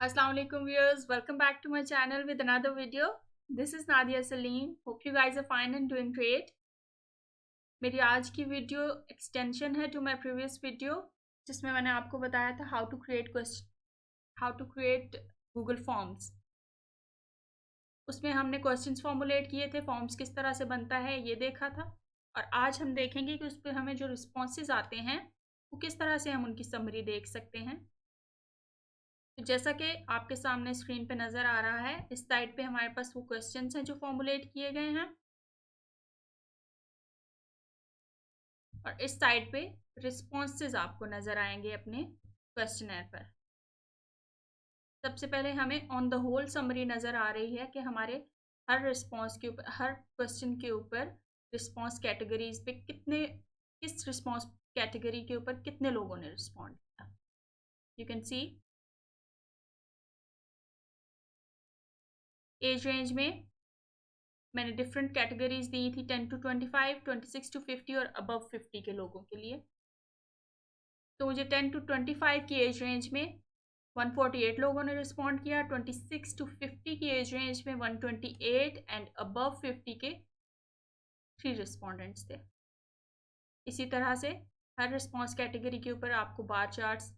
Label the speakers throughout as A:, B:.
A: Assalamu alaikum viewers, welcome back to my channel with another video. This is Nadia Salim. Hope you guys are fine and doing great. मेरी आज की video extension है to my previous video जिसमें मैंने आपको बताया था how to create Google forms. उसमें हमने क्वेश्चंस फॉर्मुलेट किए थे, फॉर्म्स किस तरह से बनता है ये देखा था। और आज हम देखेंगे कि उस पर हमें जो रिस्पॉन्सेज आते हैं वो किस तरह से हम उनकी समरी देख सकते हैं। तो जैसा कि आपके सामने स्क्रीन पे नज़र आ रहा है, इस साइड पे हमारे पास वो क्वेश्चंस हैं जो फॉर्मुलेट किए गए हैं और इस साइड पे रिस्पॉन्सेज आपको नज़र आएंगे अपने क्वेश्चनर पर। सबसे पहले हमें ऑन द होल समरी नज़र आ रही है कि हमारे हर रिस्पॉन्स के ऊपर, हर क्वेश्चन के ऊपर रिस्पॉन्स कैटेगरीज पे किस रिस्पॉन्स कैटेगरी के ऊपर कितने लोगों ने रिस्पॉन्ड किया। You can see age range में मैंने डिफरेंट कैटेगरीज दी थी, 10 to 25, 26 to 50 और अबव 50 के लोगों के लिए। तो मुझे 10 to 25 की एज रेंज में 148 लोगों ने रिस्पॉन्ड किया, 26 to 50 की एज रेंज में 128 एंड अबव 50 के 3 रिस्पॉन्डेंट्स थे। इसी तरह से हर रिस्पॉन्स कैटेगरी के ऊपर आपको बार चार्ट्स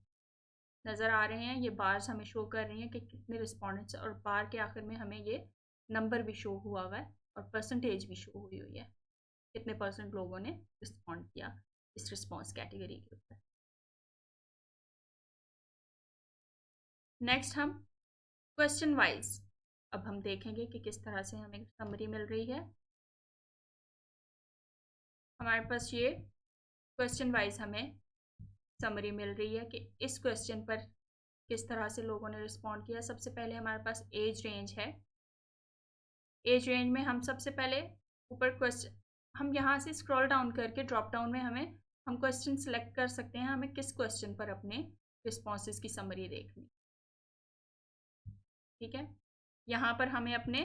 A: नज़र आ रहे हैं। ये बार्स हमें शो कर रही हैं कि कितने रिस्पॉन्डेंट्स, और बार के आखिर में हमें ये नंबर भी शो हुआ है और परसेंटेज भी शो हुई हुई है, कितने परसेंट लोगों ने रिस्पॉन्ड किया इस रिस्पॉन्स कैटेगरी के ऊपर। नेक्स्ट हम क्वेश्चन वाइज अब हम देखेंगे कि किस तरह से हमें समरी मिल रही है। हमारे पास ये क्वेश्चन वाइज हमें समरी मिल रही है कि इस क्वेश्चन पर किस तरह से लोगों ने रिस्पॉन्ड किया। सबसे पहले हमारे पास एज रेंज है। एज रेंज में हम सबसे पहले ऊपर क्वेश्चन, हम यहाँ से स्क्रॉल डाउन करके ड्रॉप डाउन में हम क्वेश्चन सेलेक्ट कर सकते हैं हमें किस क्वेश्चन पर अपने रिस्पॉन्सेज की समरी देखनी। ठीक है, यहाँ पर हमें अपने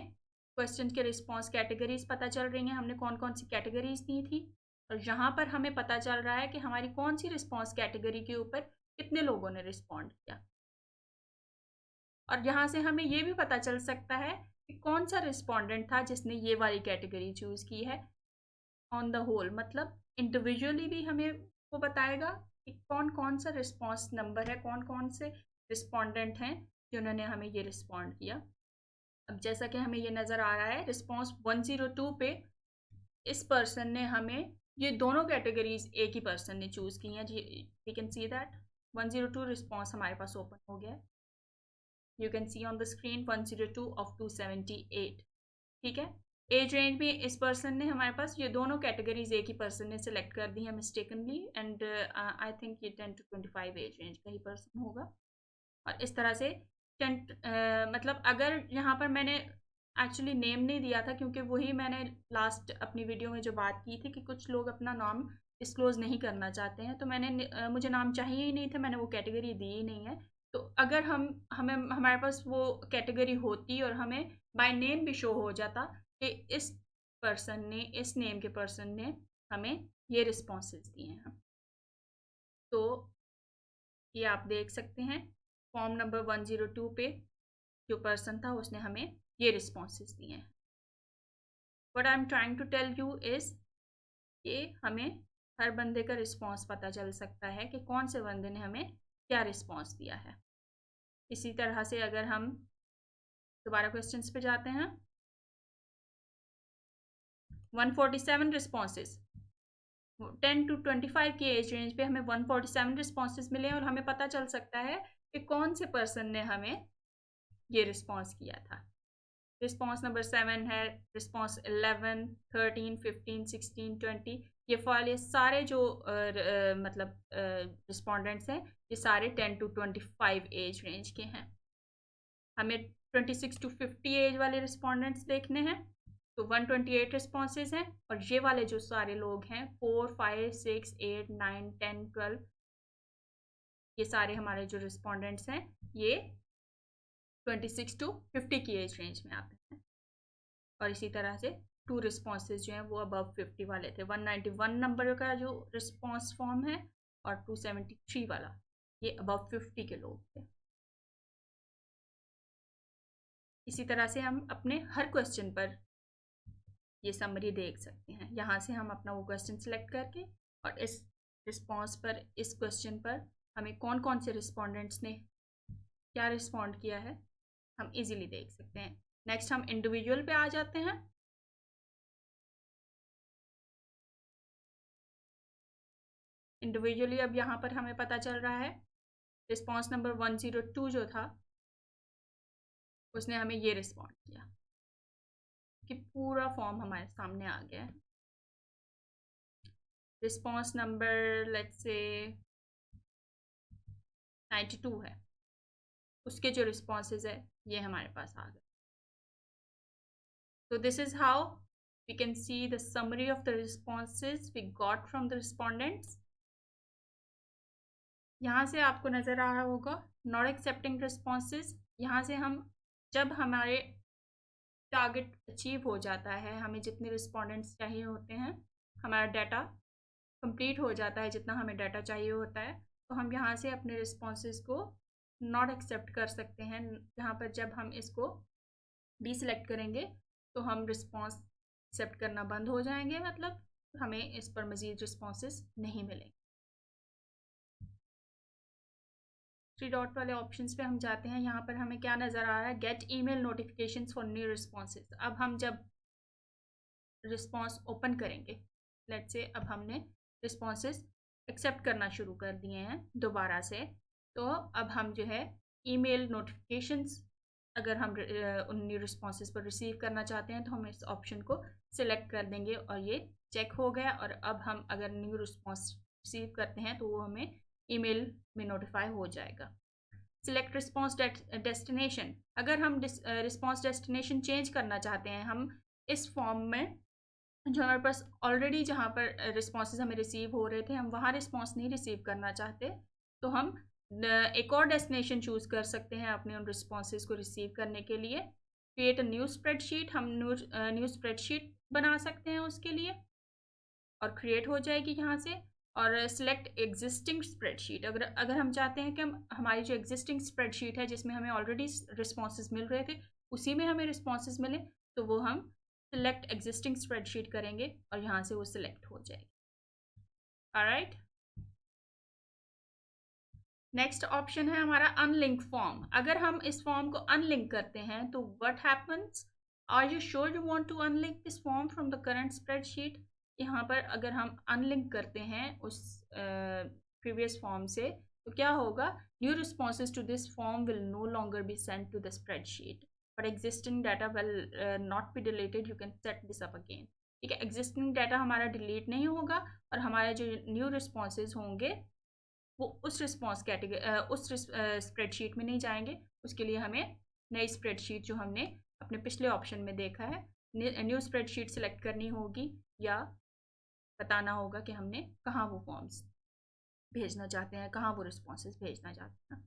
A: क्वेश्चन के रिस्पॉन्स कैटेगरीज पता चल रही हैं, हमने कौन कौन सी कैटेगरीज दी थी, और यहाँ पर हमें पता चल रहा है कि हमारी कौन सी रिस्पॉन्स कैटेगरी के ऊपर कितने लोगों ने रिस्पॉन्ड किया। और यहाँ से हमें ये भी पता चल सकता है कि कौन सा रिस्पॉन्डेंट था जिसने ये वाली कैटेगरी चूज़ की है। ऑन द होल मतलब इंडिविजुअली भी हमें वो बताएगा कि कौन कौन सा रिस्पॉन्स नंबर है, कौन कौन से रिस्पॉन्डेंट हैं जिन्होंने हमें ये रिस्पॉन्ड किया। अब जैसा कि हमें ये नज़र आ रहा है रिस्पॉन्स 102 पे इस पर्सन ने हमें ये दोनों कैटेगरीज एक ही पर्सन ने चूज़ की हैं। We can see that 102 response हमारे पास ओपन हो गया। You can see on the screen 102 of 278। ठीक है, एज रेंज में इस पर्सन ने हमारे पास ये दोनों कैटेगरीज एक ही पर्सन ने सिलेक्ट कर दी है मिस्टेकनली, एंड आई थिंक ये 10 to 25 एज रेंज का ही पर्सन होगा। और इस तरह से 10 मतलब अगर यहाँ पर मैंने एक्चुअली नेम नहीं दिया था क्योंकि वही मैंने लास्ट अपनी वीडियो में जो बात की थी कि कुछ लोग अपना नाम डिस्क्लोज नहीं करना चाहते हैं, तो मुझे नाम चाहिए ही नहीं था, मैंने वो कैटेगरी दी ही नहीं है। तो अगर हमें हमारे पास वो कैटेगरी होती और हमें बाय नेम भी शो हो जाता कि इस नेम के पर्सन ने हमें ये रिस्पॉन्सेज दिए हैं। तो ये आप देख सकते हैं फॉर्म नंबर 102 पे जो पर्सन था उसने हमें ये रिस्पॉन्सेज दिए हैं। What I am trying to tell you is कि हमें हर बंदे का रिस्पॉन्स पता चल सकता है कि कौन से बंदे ने हमें क्या रिस्पॉन्स दिया है। इसी तरह से अगर हम दोबारा क्वेश्चंस पे जाते हैं, 147 रिस्पॉन्सेज 10 to 25 की एज रेंज पे हमें 147 रिस्पॉन्सेज मिले और हमें पता चल सकता है कि कौन से पर्सन ने हमें ये रिस्पॉन्स किया था। रिस्पॉन्स नंबर 7 है, रिस्पॉन्स 11, 13, 15, 16, 20, ये सारे जो मतलब रिस्पॉन्डेंट्स हैं ये सारे 10 to 25 एज रेंज के हैं। हमें 26 to 50 एज वाले रिस्पॉन्डेंट्स देखने हैं, तो 128 रिस्पॉन्सेज हैं, और ये वाले जो सारे लोग हैं 4, 5, 6, 8, 9, 10, 12, ये सारे हमारे जो रिस्पॉन्डेंट्स हैं ये 26 to 50 की एज रेंज में आते हैं। और इसी तरह से 2 रिस्पॉन्सेज जो हैं वो अबव 50 वाले थे। 191 नंबर का जो रिस्पॉन्स फॉर्म है और 273 वाला ये अबव 50 के लोग थे। इसी तरह से हम अपने हर क्वेश्चन पर ये समरी देख सकते हैं। यहाँ से हम अपना वो क्वेश्चन सिलेक्ट करके और इस रिस्पॉन्स पर, इस क्वेश्चन पर हमें कौन कौन से रिस्पोंडेंट्स ने क्या रिस्पॉन्ड किया है हम इजीली देख सकते हैं। नेक्स्ट हम इंडिविजुअल पे आ जाते हैं। इंडिविजुअली अब यहाँ पर हमें पता चल रहा है रिस्पॉन्स नंबर 102 जो था उसने हमें ये रिस्पॉन्ड किया कि पूरा फॉर्म हमारे सामने आ गया है। रिस्पॉन्स नंबर लेट्स से 92 है, उसके जो रिस्पॉन्सेज है ये हमारे पास आ गए। So this is how we can see the summary of the responses we got from the respondents. यहाँ से आपको नज़र आ रहा होगा नॉट एक्सेप्टिंग रिस्पॉन्सेज। यहाँ से हम जब हमारे टारगेट अचीव हो जाता है, हमें जितने रिस्पोंडेंट्स चाहिए होते हैं, हमारा डाटा कंप्लीट हो जाता है जितना हमें डाटा चाहिए होता है, तो हम यहाँ से अपने रिस्पॉन्सेज को नॉट एक्सेप्ट कर सकते हैं। यहाँ पर जब हम इसको डीसेलेक्ट करेंगे तो हम रिस्पॉन्स एक्सेप्ट करना बंद हो जाएंगे, मतलब हमें इस पर मज़ीद रिस्पॉन्सेज नहीं मिलेंगे। 3 डॉट वाले ऑप्शंस पे हम जाते हैं। यहाँ पर हमें क्या नज़र आ रहा है, gate email notifications for new responses. अब हम जब रिस्पॉन्स ओपन करेंगे, लेट्स से अब हमने रिस्पॉन्सेज एक्सेप्ट करना शुरू कर दिए हैं दोबारा से, तो अब हम जो है ईमेल नोटिफिकेशंस अगर हम उन न्यू रिस्पॉन्सेज पर रिसीव करना चाहते हैं तो हम इस ऑप्शन को सिलेक्ट कर देंगे और ये चेक हो गया। और अब हम अगर न्यू रिस्पॉन्स रिसीव करते हैं तो वो हमें ईमेल में नोटिफाई हो जाएगा। सिलेक्ट रिस्पॉन्स डेस्टिनेशन, अगर हम रिस्पॉन्स डेस्टिनेशन चेंज करना चाहते हैं, हम इस फॉर्म में जो हमारे पास ऑलरेडी जहाँ पर रिस्पॉन्सेज हमें रिसीव हो रहे थे, हम वहाँ रिस्पॉन्स नहीं रिसीव करना चाहते, तो हम एक और डेस्टिनेशन चूज़ कर सकते हैं अपने उन रिस्पॉन्सेज को रिसीव करने के लिए। क्रिएट अ न्यू स्प्रेडशीट, हम न्यू स्प्रेडशीट बना सकते हैं उसके लिए और क्रिएट हो जाएगी यहाँ से। और सिलेक्ट एग्जिस्टिंग स्प्रेडशीट, अगर हम चाहते हैं कि हम हमारी जो एग्जिस्टिंग स्प्रेडशीट है जिसमें हमें ऑलरेडी रिस्पॉन्सेज मिल रहे थे उसी में हमें रिस्पॉन्सेज मिले, तो वो हम सिलेक्ट एग्जिस्टिंग स्प्रेडशीट करेंगे और यहाँ से वो सिलेक्ट हो जाएगी। ऑलराइट, नेक्स्ट ऑप्शन है हमारा अनलिंक फॉर्म। अगर हम इस फॉर्म को अनलिंक करते हैं तो what happens, are you sure you want to unlink this form from the current spreadsheet. यहाँ पर अगर हम अनलिंक करते हैं उस प्रीवियस फॉर्म से तो क्या होगा, new responses to this form will no longer be sent to the spreadsheet but existing data will not be deleted, you can set this up again. ठीक है, एग्जिस्टिंग डाटा हमारा डिलीट नहीं होगा और हमारे जो न्यू रिस्पॉन्सेज होंगे वो उस रिस्पॉन्स कैटेगरी उस स्प्रेडशीट में नहीं जाएंगे। उसके लिए हमें नई स्प्रेडशीट जो हमने अपने पिछले ऑप्शन में देखा है, न्यू स्प्रेडशीट सेलेक्ट करनी होगी या बताना होगा कि हमने कहाँ वो फॉर्म्स भेजना चाहते हैं, कहाँ वो रिस्पॉन्सेज भेजना चाहते हैं।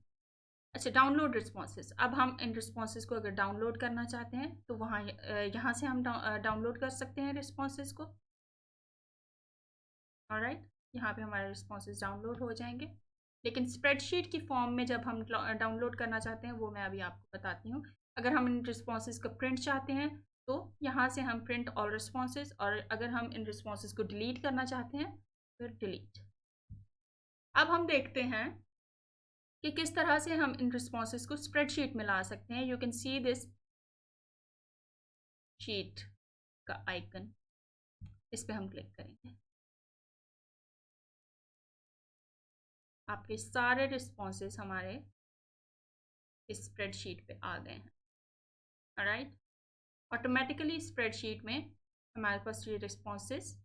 A: अच्छा, डाउनलोड रिस्पॉन्सेज, अब हम इन रिस्पॉन्सेज को अगर डाउनलोड करना चाहते हैं तो वहाँ यहाँ से हम डाउनलोड कर सकते हैं रिस्पॉन्सेज को। ऑलराइट, यहाँ पे हमारे रिस्पॉन्सेज डाउनलोड हो जाएंगे। लेकिन स्प्रेडशीट की फॉर्म में जब हम डाउनलोड करना चाहते हैं वो मैं अभी आपको बताती हूँ। अगर हम इन रिस्पॉन्सेज का प्रिंट चाहते हैं तो यहाँ से हम प्रिंट ऑल रिस्पॉन्सेज, और अगर हम इन रिस्पॉन्सेज को डिलीट करना चाहते हैं फिर डिलीट। अब हम देखते हैं कि किस तरह से हम इन रिस्पॉन्सेज को स्प्रेडशीट में ला सकते हैं। You can see this sheet का आइकन, इस पर हम क्लिक करेंगे, आपके सारे रिस्पॉन्सेज हमारे इस स्प्रेडशीट पे आ गए हैं। ऑलराइट, ऑटोमेटिकली स्प्रेडशीट में हमारे पास ये रिस्पॉन्सेज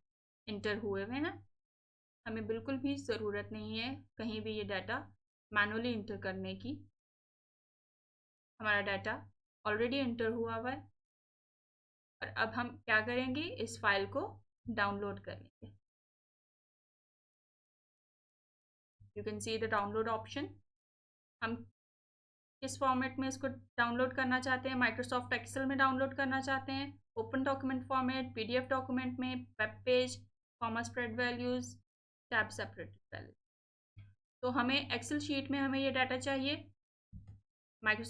A: इंटर हुए हुए हैं। हमें बिल्कुल भी ज़रूरत नहीं है कहीं भी ये डाटा मैनुअली इंटर करने की, हमारा डाटा ऑलरेडी इंटर हुआ हुआ है। और अब हम क्या करेंगे, इस फाइल को डाउनलोड कर लेंगे। You can see the download option. हम किस फॉर्मेट में इसको डाउनलोड करना चाहते हैं, माइक्रोसॉफ्ट एक्सेल में डाउनलोड करना चाहते हैं, open document format, PDF document में, web page, comma spread values, tab separated values. तो हमें एक्सेल शीट में हमें ये डाटा चाहिए, माइक्रोसॉफ्ट